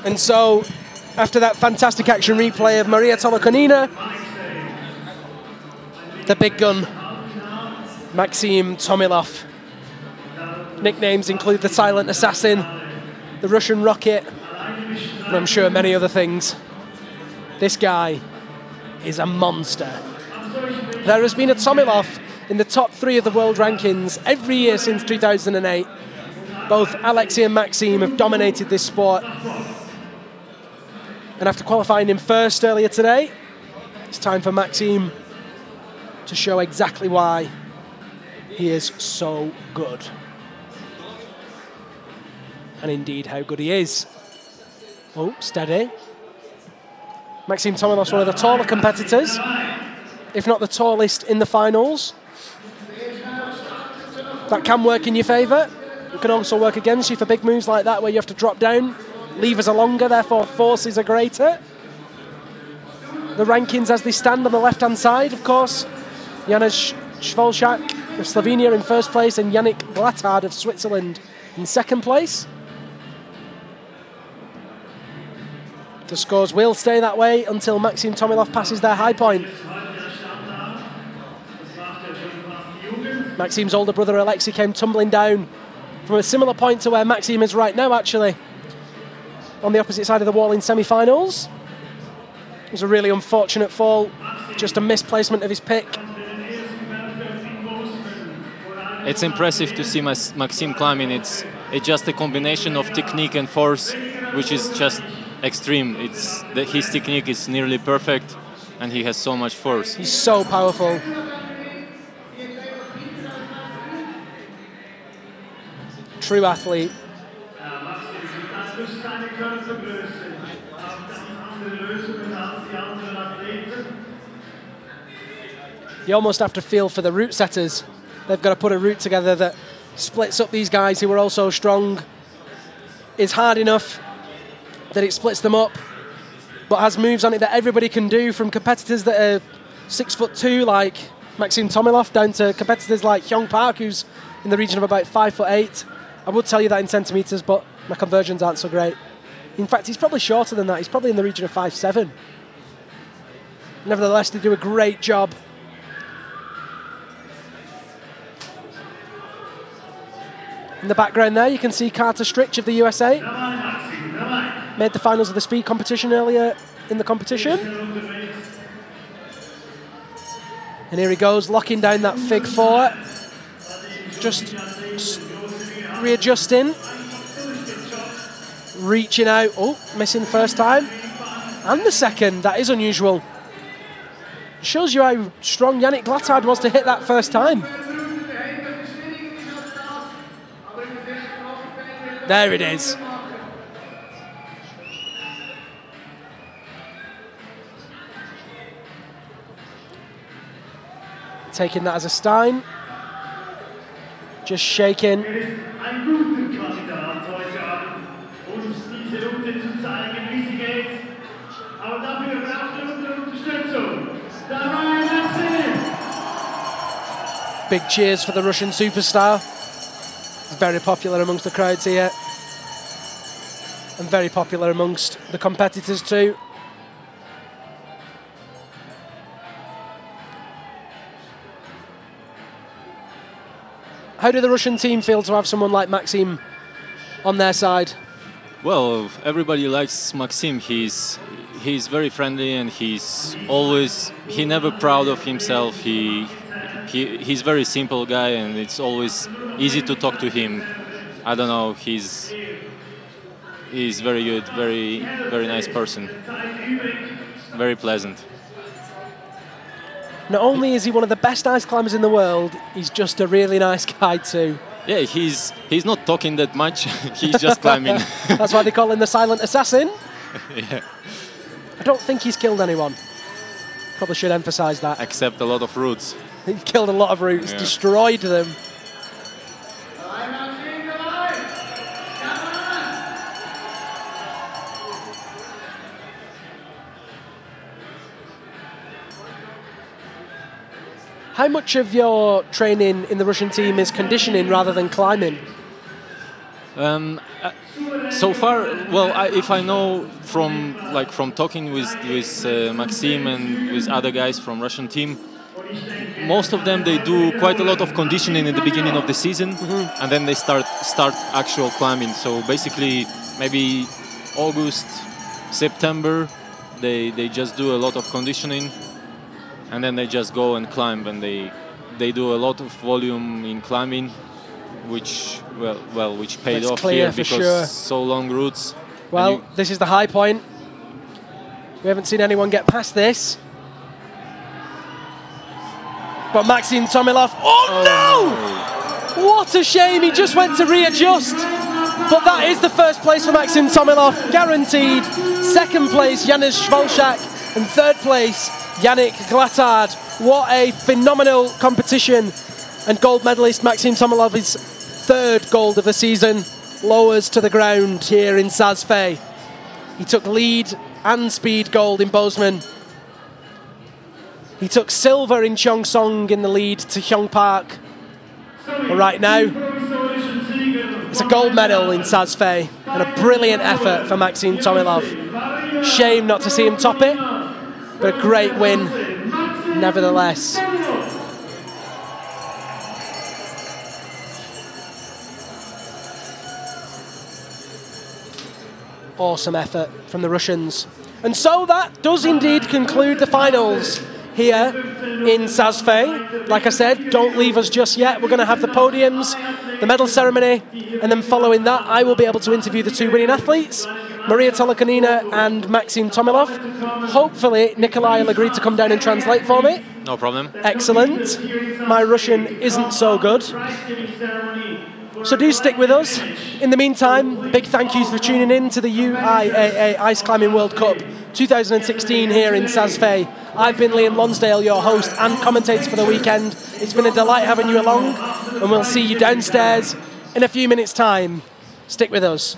And so, after that fantastic action replay of Maria Tolokonina, the big gun, Maxim Tomilov. Nicknames include the Silent Assassin, the Russian Rocket, and I'm sure many other things. This guy is a monster. There has been a Tomilov in the top 3 of the world rankings every year since 2008. Both Alexei and Maxim have dominated this sport. And after qualifying him first earlier today, it's time for Maxim to show exactly why he is so good. And indeed how good he is. Oh, steady. Maxim Tomilov's one of the taller competitors, if not the tallest in the finals. That can work in your favour. It can also work against you for big moves like that where you have to drop down. Levers are longer, therefore forces are greater. The rankings as they stand on the left-hand side, of course. Janusz Szwolczak of Slovenia in first place and Yannick Glattard of Switzerland in second place. The scores will stay that way until Maxim Tomilov passes their high point. Maxim's older brother Alexei came tumbling down from a similar point to where Maxim is right now, actually, on the opposite side of the wall in semi-finals. It was a really unfortunate fall, just a misplacement of his pick. It's impressive to see Maxim climbing. It's just a combination of technique and force, which is just extreme. His technique is nearly perfect, and he has so much force. He's so powerful. True athlete. You almost have to feel for the route setters. They've got to put a route together that splits up these guys who are also strong, is hard enough that it splits them up, but has moves on it that everybody can do, from competitors that are 6'2" like Maxim Tomilov down to competitors like Hyung Park, who's in the region of about 5'8". I would tell you that in centimetres, but my conversions aren't so great. In fact, he's probably shorter than that. He's probably in the region of 5'7". Nevertheless, they do a great job. In the background there, you can see Carter Stritch of the USA. Made the finals of the speed competition earlier in the competition. And here he goes, locking down that fig 4. Just readjusting. Reaching out. Oh, missing the first time. And the second. That is unusual. Shows you how strong Yannick Glattard was to hit that first time. There it is. Taking that as a Stein. Just shaking. Big cheers for the Russian superstar. He's very popular amongst the crowds here. And very popular amongst the competitors too. How do the Russian team feel to have someone like Maxim on their side? Well, everybody likes Maxim. He's very friendly, and he's never proud of himself. He's a very simple guy, and it's always easy to talk to him. I don't know, he's very good, very nice person, very pleasant. Not only is he one of the best ice climbers in the world, he's just a really nice guy too. Yeah, he's not talking that much. He's just climbing. That's why they call him the Silent Assassin. Yeah. I don't think he's killed anyone. Probably should emphasize that. Except a lot of routes. He killed a lot of routes, yeah. Destroyed them. How much of your training in the Russian team is conditioning rather than climbing? So far, well, if I know from talking with Maxim and with other guys from Russian team, most of them, they do quite a lot of conditioning in the beginning of the season, and then they start actual climbing. So basically, maybe August, September, they just do a lot of conditioning, and then they just go and climb, and they do a lot of volume in climbing, which paid off here because so long routes. Well, this is the high point. We haven't seen anyone get past this. But Maxim Tomilov, oh no! What a shame, he just went to readjust. But that is the first place for Maxim Tomilov, guaranteed. Second place, Janusz Szwolczak, and third place, Yannick Glattard. What a phenomenal competition. And gold medalist Maxim Tomilov, his third gold of the season, lowers to the ground here in Saas. He took lead and speed gold in Bozeman. He took silver in Cheongsong in the lead to Hyung Park. But right now, it's a gold medal in Saas, and a brilliant effort for Maxim Tomilov. Shame not to see him top it, but a great win nevertheless. Awesome effort from the Russians. And so that does indeed conclude the finals here in Saas. Like I said, don't leave us just yet. We're going to have the podiums, the medal ceremony, and then following that, I will be able to interview the two winning athletes, Maria Tolokonina and Maxim Tomilov. Hopefully, Nikolai will agree to come down and translate for me. No problem. Excellent. My Russian isn't so good. So do stick with us. In the meantime, big thank yous for tuning in to the UIAA Ice Climbing World Cup 2016 here in Saas. I've been Liam Lonsdale, your host and commentator for the weekend. It's been a delight having you along, and we'll see you downstairs in a few minutes' time. Stick with us.